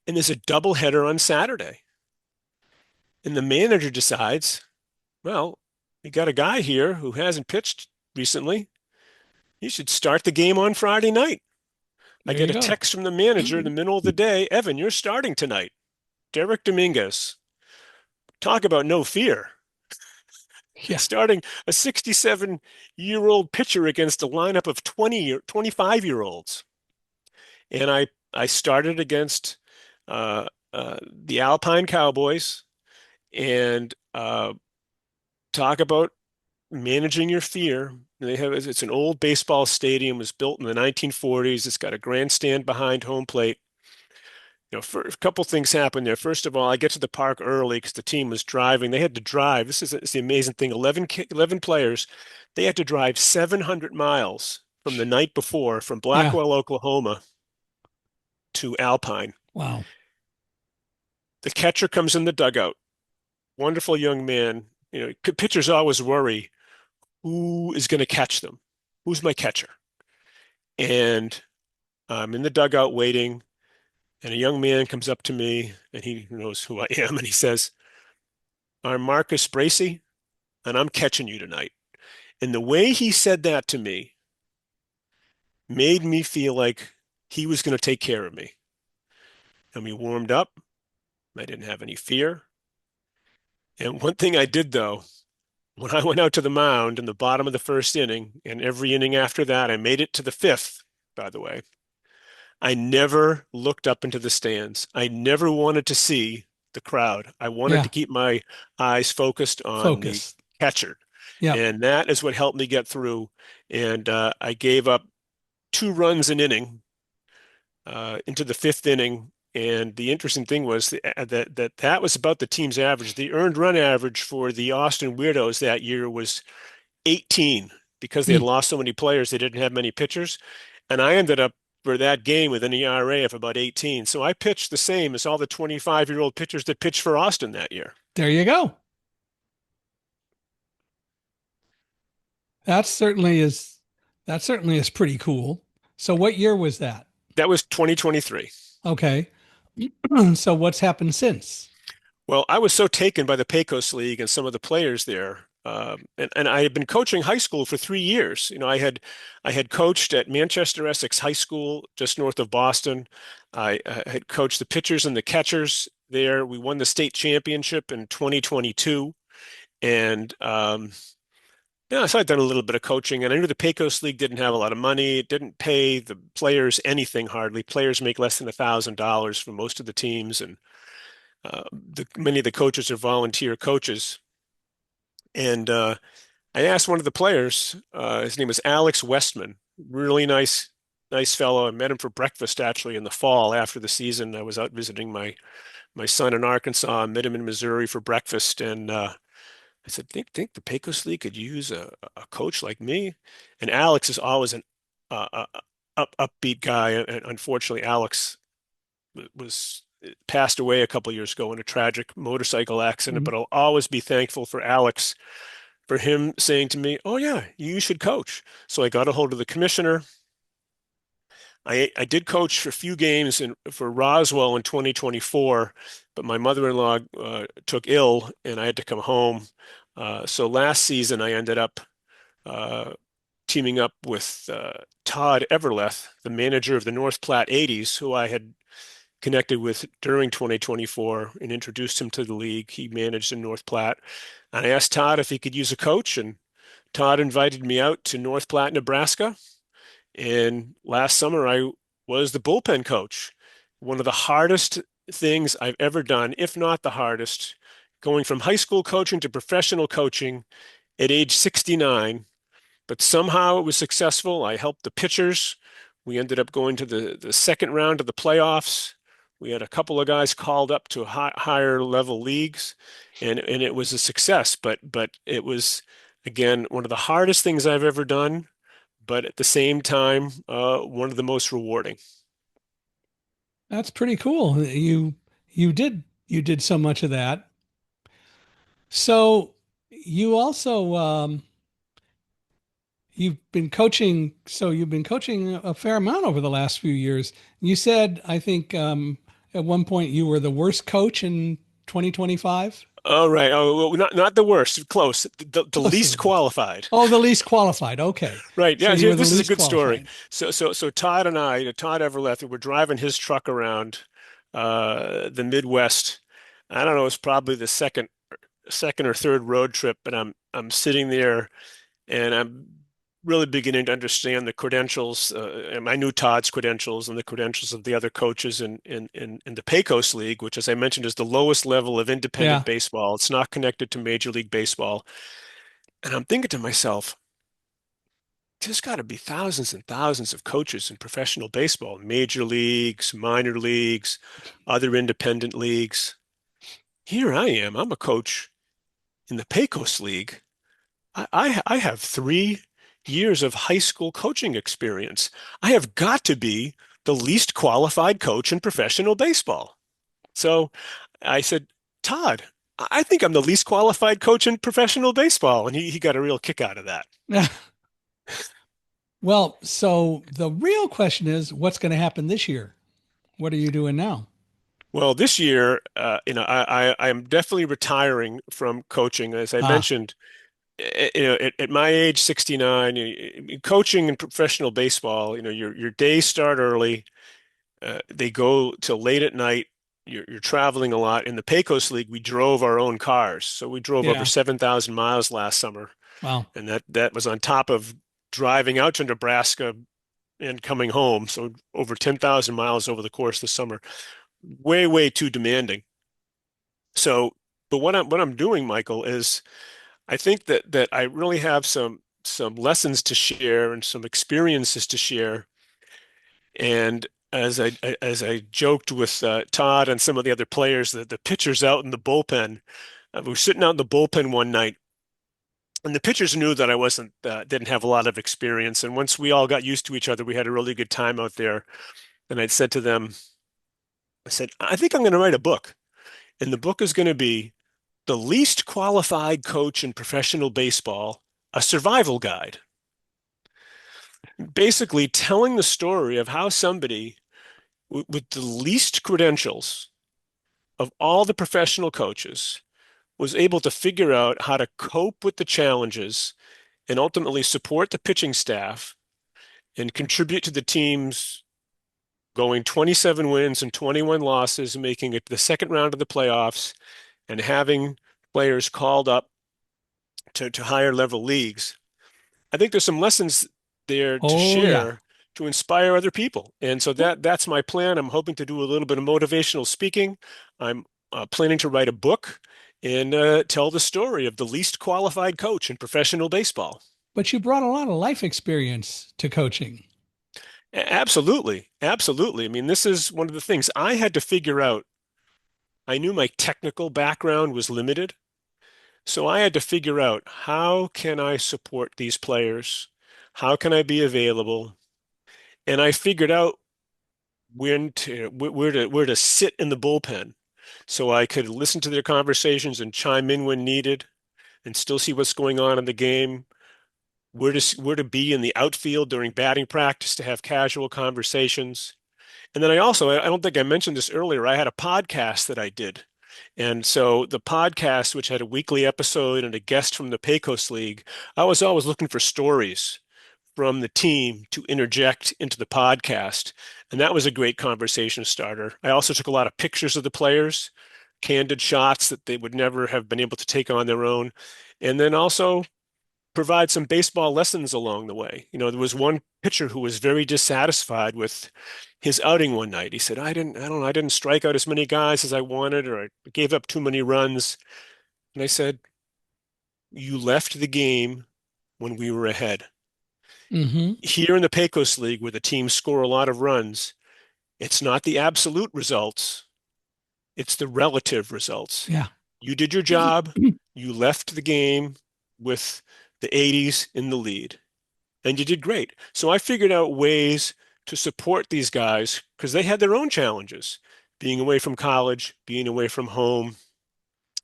and there's a doubleheader on Saturday. And the manager decides, well, you got a guy here who hasn't pitched recently. You should start the game on Friday night. I There get you a go. text from the manager in the middle of the day. Evan, you're starting tonight. Derek Dominguez. Talk about no fear. Yeah. Starting a 67-year-old pitcher against a lineup of 25-year-olds. And I started against the Alpine Cowboys and talk about managing your fear. It's an old baseball stadium, it was built in the 1940s. It's got a grandstand behind home plate. For a couple things happened there. First of all, I get to the park early because the team was driving. They had to drive. It's the amazing thing. 11 players. They had to drive 700 miles from the night before from Yeah. Blackwell, Oklahoma to Alpine. Wow. The catcher comes in the dugout. Wonderful young man. Pitchers always worry, who is going to catch them? Who's my catcher? And I'm in the dugout waiting, and a young man comes up to me, and he knows who I am, and he says, I'm Marcus Bracy, and I'm catching you tonight. And the way he said that to me made me feel like he was going to take care of me. And we warmed up. I didn't have any fear. And one thing I did, though, when I went out to the mound in the bottom of the first inning, and every inning after that, I made it to the fifth, by the way, I never looked up into the stands. I never wanted to see the crowd. I wanted to Yeah. keep my eyes focused on the Focus. catcher. Yep. And that is what helped me get through. And I gave up 2 runs an inning into the fifth inning. And the interesting thing was that was about the team's average. The earned run average for the Austin Weirdos that year was 18 because they had Hmm. lost so many players. They didn't have many pitchers. And I ended up for that game with an ERA of about 18. So I pitched the same as all the 25-year-old pitchers that pitched for Austin that year. There you go. That certainly is that certainly is pretty cool. So what year was that? That was 2023. Okay. So what's happened since? Well, I was so taken by the Pecos League and some of the players there. And I had been coaching high school for 3 years. I had coached at Manchester Essex High School, just north of Boston. I had coached the pitchers and the catchers there. We won the state championship in 2022. And yeah, so I'd done a little bit of coaching, and I knew the Pecos League didn't have a lot of money. It didn't pay the players anything hardly. Players make less than $1,000 for most of the teams, and many of the coaches are volunteer coaches. And I asked one of the players, his name was Alex Westman, really nice fellow. I met him for breakfast actually in the fall after the season. I was out visiting my son in Arkansas. I met him in Missouri for breakfast, and I said, think the Pecos League could use a coach like me? And Alex is always an upbeat guy, and unfortunately, Alex was passed away a couple years ago in a tragic motorcycle accident. Mhm. But I'll always be thankful for Alex for him saying to me, "Oh yeah, you should coach." So I got a hold of the commissioner. I did coach for a few games for Roswell in 2024, but my mother-in-law took ill and I had to come home. So last season I ended up uh, teaming up with Todd Everleth, the manager of the North Platte 80s, who I had connected with during 2024 and introduced him to the league. He managed in North Platte. I asked Todd if he could use a coach, and Todd invited me out to North Platte, Nebraska. And last summer, I was the bullpen coach. One of the hardest things I've ever done, if not the hardest, going from high school coaching to professional coaching at age 69, but somehow it was successful. I helped the pitchers. We ended up going to the second round of the playoffs. We had a couple of guys called up to higher level leagues, and it was a success. But it was again one of the hardest things I've ever done, but at the same time, one of the most rewarding. That's pretty cool. You did so much of that. So you also you've been coaching a fair amount over the last few years. You said, I think at one point you were the worst coach in 2025. All right. Oh, well, not the worst. Close. The Close to least the worst. qualified. Oh, the least qualified. Okay. Right. So Yeah. you were the This is a least good story. qualified. So Todd and I, Todd Everleth, were driving his truck around the Midwest. I don't know. It's probably the second or third road trip, and I'm sitting there, and I'm really beginning to understand the credentials. And I knew Todd's credentials and the credentials of the other coaches in the Pecos League, which, as I mentioned, is the lowest level of independent Yeah. baseball. It's not connected to Major League Baseball. And I'm thinking to myself, there's got to be thousands and thousands of coaches in professional baseball, major leagues, minor leagues, other independent leagues. Here I am. I'm a coach in the Pecos League. I have 3 years of high school coaching experience. I have got to be the least qualified coach in professional baseball. So I said, Todd, I think I'm the least qualified coach in professional baseball. And he got a real kick out of that. Well, so the real question is, what's going to happen this year? What are you doing now? Well, this year, I am definitely retiring from coaching. As I Ah, mentioned, at my age, 69, coaching in professional baseball, your days start early. They go till late at night. You're traveling a lot. In the Pecos League, we drove our own cars. So we drove over yeah. 7,000 miles last summer. Wow. And that was on top of driving out to Nebraska and coming home. So over 10,000 miles over the course of the summer. Way, way too demanding. So, but what I'm doing, Michael, is I think that I really have some lessons to share and some experiences to share. And as I joked with Todd and some of the other players, the pitchers out in the bullpen, we were sitting out in the bullpen one night, and the pitchers knew that I wasn't didn't have a lot of experience. And once we all got used to each other, we had a really good time out there. And I'd said to them, I said, I think I'm going to write a book, and the book is going to be The Least Qualified Coach in Professional Baseball, a Survival Guide. Basically telling the story of how somebody with the least credentials of all the professional coaches was able to figure out how to cope with the challenges and ultimately support the pitching staff and contribute to the team's going 27 wins and 21 losses, making it the second round of the playoffs, and having players called up to higher level leagues. I think there's some lessons there to Oh, yeah. share to inspire other people. And so that's my plan. I'm hoping to do a little bit of motivational speaking. I'm planning to write a book and tell the story of the least qualified coach in professional baseball. But you brought a lot of life experience to coaching. Absolutely. Absolutely. I mean, this is one of the things I had to figure out. I knew my technical background was limited. So I had to figure out, how can I support these players? How can I be available? And I figured out where to sit in the bullpen so I could listen to their conversations and chime in when needed and still see what's going on in the game, where to be in the outfield during batting practice to have casual conversations. And then I don't think I mentioned this earlier, I had a podcast that I did. And so the podcast, which had a weekly episode and a guest from the Pecos League, I was always looking for stories from the team to interject into the podcast. And that was a great conversation starter. I also took a lot of pictures of the players, candid shots that they would never have been able to take on their own. And then also provide some baseball lessons along the way. There was one pitcher who was very dissatisfied with his outing one night. He said, I didn't strike out as many guys as I wanted, or I gave up too many runs. And I said, you left the game when we were ahead. Mm-hmm. Here in the Pecos League, where the teams score a lot of runs, it's not the absolute results, it's the relative results. Yeah. You did your job, you left the game with the 80s in the lead, and you did great. So I figured out ways to support these guys because they had their own challenges, being away from college, being away from home,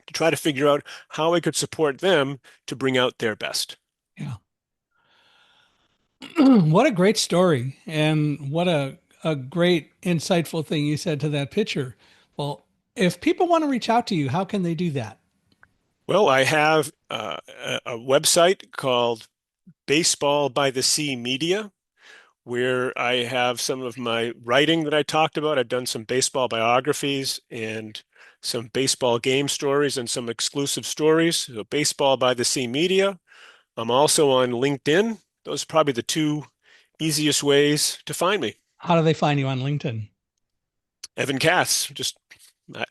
to try to figure out how I could support them to bring out their best. Yeah. What a great story. And what a great, insightful thing you said to that pitcher. Well, if people want to reach out to you, how can they do that? Well, I have a website called Baseball by the Sea Media, where I have some of my writing that I talked about. I've done some baseball biographies and some baseball game stories and some exclusive stories. So Baseball by the Sea Media. I'm also on LinkedIn. Those are probably the two easiest ways to find me. How do they find you on LinkedIn? Evan Katz, just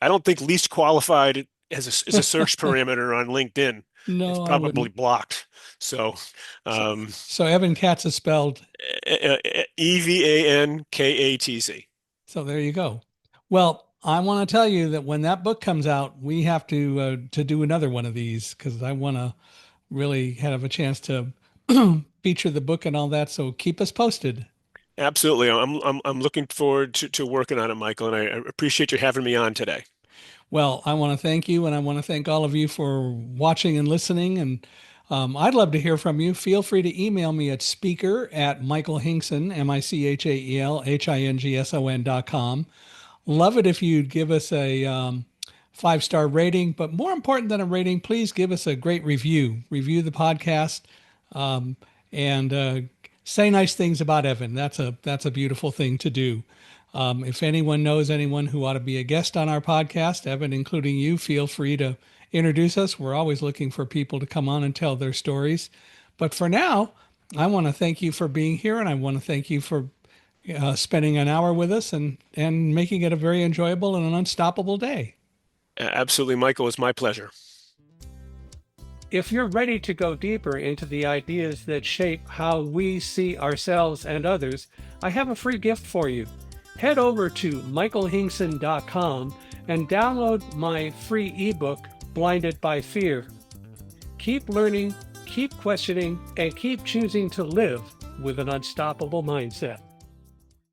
I don't think least qualified as a search parameter on LinkedIn. It's No, I probably wouldn't. blocked. So So, um, so Evan Katz is spelled. Evankatz. So there you go. Well, I want to tell you that when that book comes out, we have to do another one of these because I want to really have a chance to feature the book and all that. So keep us posted. Absolutely. I'm looking forward to working on it, Michael, and I appreciate you having me on today. Well, I want to thank you, and I want to thank all of you for watching and listening. And I'd love to hear from you. Feel free to email me at speaker@michaelhingson, MichaelHingson.com. Love it if you'd give us a 5-star rating, but more important than a rating, please give us a great review. Review the podcast, and say nice things about Evan. That's a beautiful thing to do. If anyone knows anyone who ought to be a guest on our podcast, Evan, including you, feel free to introduce us. We're always looking for people to come on and tell their stories. But for now, I want to thank you for being here, and I want to thank you for spending an hour with us and making it a very enjoyable and an unstoppable day. Absolutely, Michael. It's my pleasure. If you're ready to go deeper into the ideas that shape how we see ourselves and others, I have a free gift for you. Head over to michaelhingson.com and download my free ebook, Blinded by Fear. Keep learning, keep questioning, and keep choosing to live with an unstoppable mindset.